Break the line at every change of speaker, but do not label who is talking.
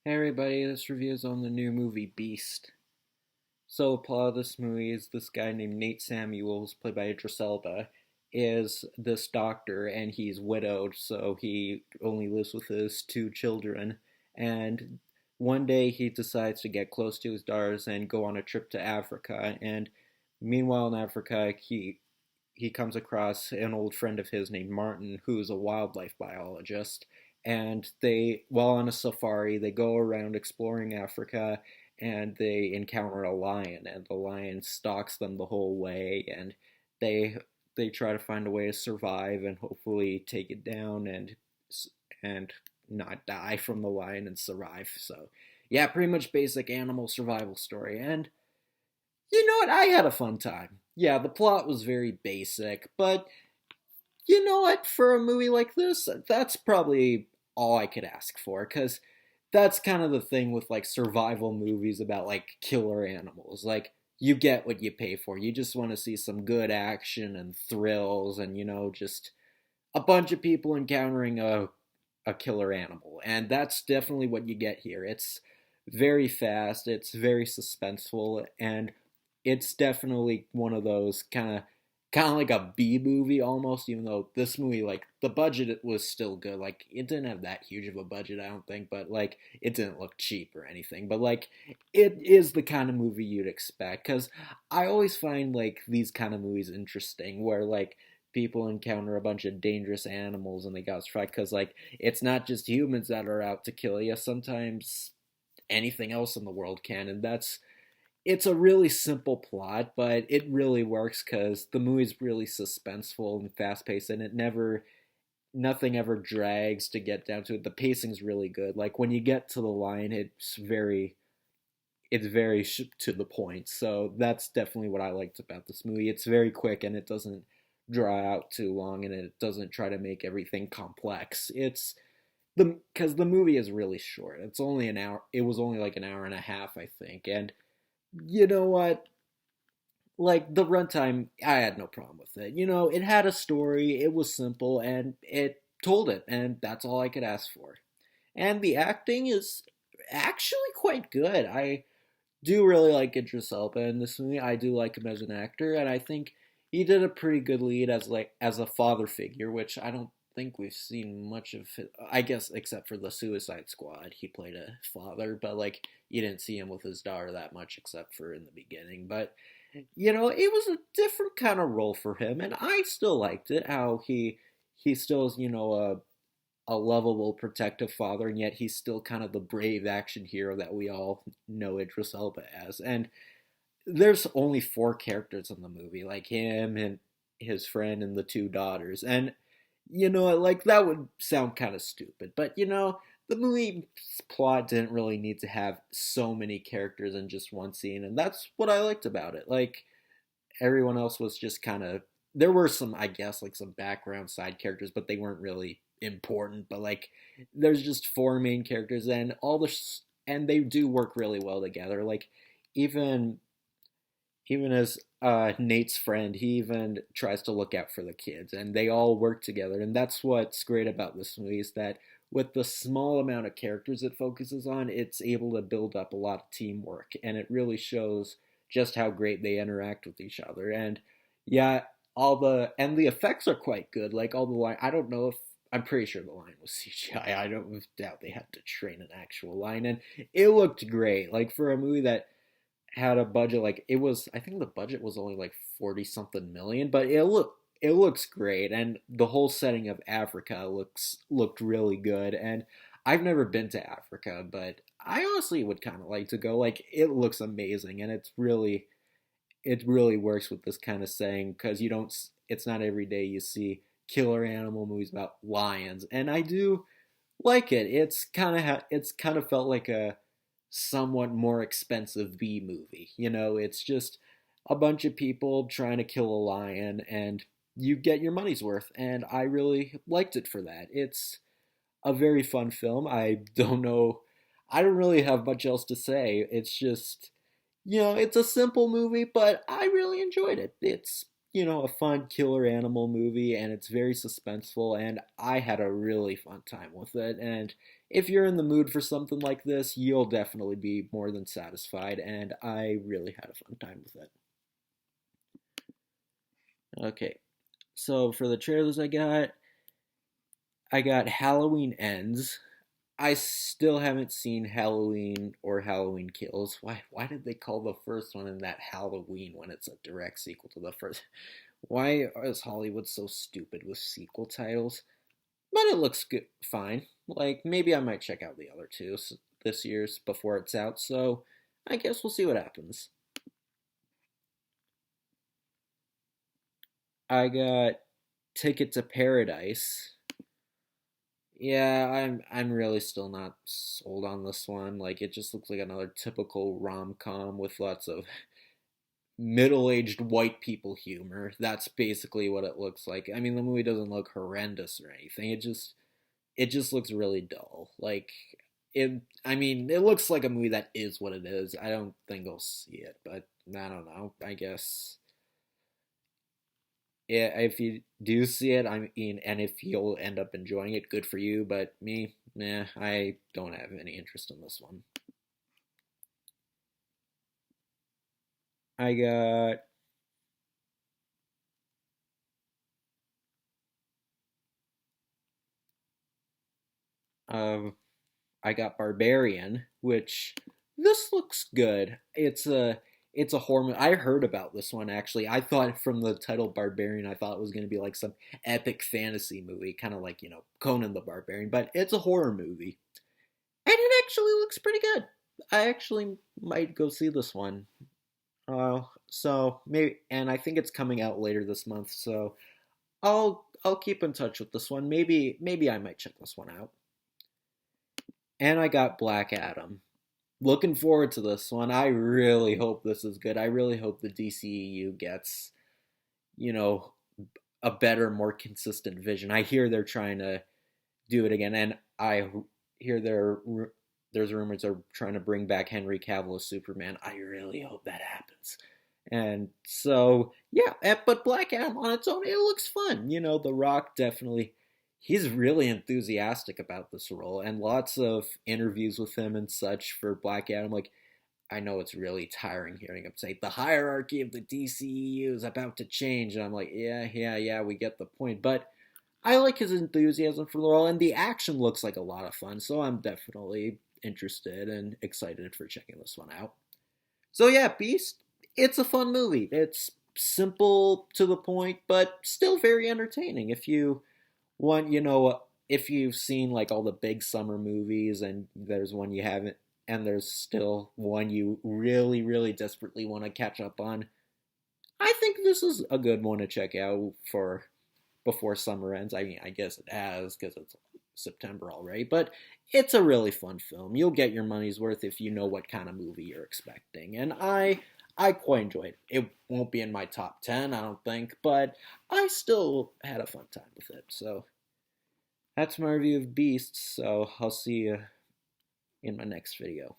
Hey everybody, this review is on the new movie Beast. So, the plot of this movie is this guy named Nate Samuels, played by Idris Elba, is this doctor and he's widowed, so he only lives with his two children. And one day he decides to get close to his daughters and go on a trip to Africa. And meanwhile, in Africa, he comes across an old friend of his named Martin, who's a wildlife biologist. And while on a safari, they go around exploring Africa and they encounter a lion, and the lion stalks them the whole way. And they they try to find a way to survive and hopefully take it down and not die from the lion and survive. So, yeah, pretty much basic animal survival story. And you know what? I had a fun time. Yeah, the plot was very basic, but you know what? For a movie like this, that's probably all I could ask for, because that's kind of the thing with like survival movies about like killer animals. Like, you get what you pay for. You just want to see some good action and thrills and, just a bunch of people encountering a killer animal. And that's definitely what you get here. It's very fast, it's very suspenseful, and it's definitely one of those kind of like a B movie almost, even though this movie, like, the budget was still good. Like, it didn't have that huge of a budget, I don't think, but like, it didn't look cheap or anything. But like, it is the kind of movie you'd expect, because I always find like these kind of movies interesting where like people encounter a bunch of dangerous animals and they got to fight, because like it's not just humans that are out to kill you. Sometimes anything else in the world can, and it's a really simple plot, but it really works because the movie's really suspenseful and fast paced, and nothing ever drags to get down to it. The pacing's really good. Like, when you get to the line, it's very to the point. So that's definitely what I liked about this movie. It's very quick and it doesn't draw out too long, and it doesn't try to make everything complex. It's the because the movie is really short. It's only an hour. It was only like an hour and a half, I think, and you know what? Like, the runtime, I had no problem with it. It had a story, it was simple, and it told it, and that's all I could ask for. And the acting is actually quite good. I do really like Idris Elba in this movie. I do like him as an actor, and I think he did a pretty good lead as a father figure, which I don't think we've seen much of it. I guess except for the Suicide Squad, he played a father, but like, you didn't see him with his daughter that much except for in the beginning. But it was a different kind of role for him, and I still liked it. How he still is, a lovable, protective father, and yet he's still kind of the brave action hero that we all know Idris Elba as. And there's only four characters in the movie, like him and his friend and the two daughters. And like, that would sound kind of stupid, but the movie's plot didn't really need to have so many characters in just one scene, and that's what I liked about it. Like, everyone else was just kind of, there were some, I guess, like some background side characters, but they weren't really important. But like, there's just four main characters, and and they do work really well together. Like, even even as Nate's friend, he even tries to look out for the kids, and they all work together. And that's what's great about this movie, is that with the small amount of characters it focuses on, it's able to build up a lot of teamwork, and it really shows just how great they interact with each other. And yeah, the effects are quite good. Like, all the line, I don't know if I'm pretty sure the line was CGI. I don't doubt they had to train an actual line, and it looked great. Like, for a movie that had a budget, like, it was, I think the budget was only like 40 something million, but it looks great, and the whole setting of Africa looked really good. And I've never been to Africa, but I honestly would kind of like to go. Like, it looks amazing, and it really works with this kind of setting, because you don't it's not every day you see killer animal movies about lions, and I do like it. It's kind of felt like a somewhat more expensive B movie. It's just a bunch of people trying to kill a lion, and you get your money's worth, and I really liked it for that. It's a very fun film. I don't really have much else to say. It's just, it's a simple movie, but I really enjoyed it. a fun killer animal movie, and it's very suspenseful, and I had a really fun time with it. And if you're in the mood for something like this, you'll definitely be more than satisfied, and I really had a fun time with it. Okay, so for the trailers I got Halloween Ends. I still haven't seen Halloween or Halloween Kills. Why did they call the first one in that Halloween when it's a direct sequel to the first? Why is Hollywood so stupid with sequel titles? But it looks good, fine. Like maybe I might check out the other two this year's before it's out. So I guess we'll see what happens. I got Ticket to Paradise. Yeah, I'm really still not sold on this one. Like it just looks like another typical rom-com with lots of middle-aged white people humor. That's basically what it looks like. I mean, the movie doesn't look horrendous or anything. It just looks really dull. Like I mean, it looks like a movie that is what it is. I don't think I'll see it, but I don't know. I guess yeah, if you do see it, I mean, and if you'll end up enjoying it, good for you. But me, nah, I don't have any interest in this one. I got uh, I got Barbarian, which this looks good. It's a horror movie. I heard about this one actually. I thought from the title Barbarian, I thought it was going to be like some epic fantasy movie, kind of like Conan the Barbarian, but it's a horror movie, and it actually looks pretty good. I actually might go see this one. So maybe, and I think it's coming out later this month. So I'll keep in touch with this one. Maybe I might check this one out. And I got Black Adam. Looking forward to this one. I really hope this is good. I really hope the DCEU gets, you know, a better, more consistent vision. I hear they're trying to do it again, and I hear there's rumors they're trying to bring back Henry Cavill as Superman. I really hope that happens. And so, yeah, but Black Adam on its own, it looks fun. The Rock definitely, he's really enthusiastic about this role, and lots of interviews with him and such for Black Adam. Like, I know it's really tiring hearing him say the hierarchy of the DCEU is about to change, and I'm like, yeah, yeah, yeah, we get the point. But I like his enthusiasm for the role, and the action looks like a lot of fun, so I'm definitely interested and excited for checking this one out. So yeah, Beast, it's a fun movie. It's simple to the point, but still very entertaining. If you've seen like all the big summer movies and there's one you haven't, and there's still one you really, really desperately want to catch up on, I think this is a good one to check out for before summer ends. I mean, I guess it has because it's September already, but it's a really fun film. You'll get your money's worth if you know what kind of movie you're expecting. And I quite enjoyed it. It won't be in my top 10, I don't think, but I still had a fun time with it. So that's my review of Beasts. So I'll see you in my next video.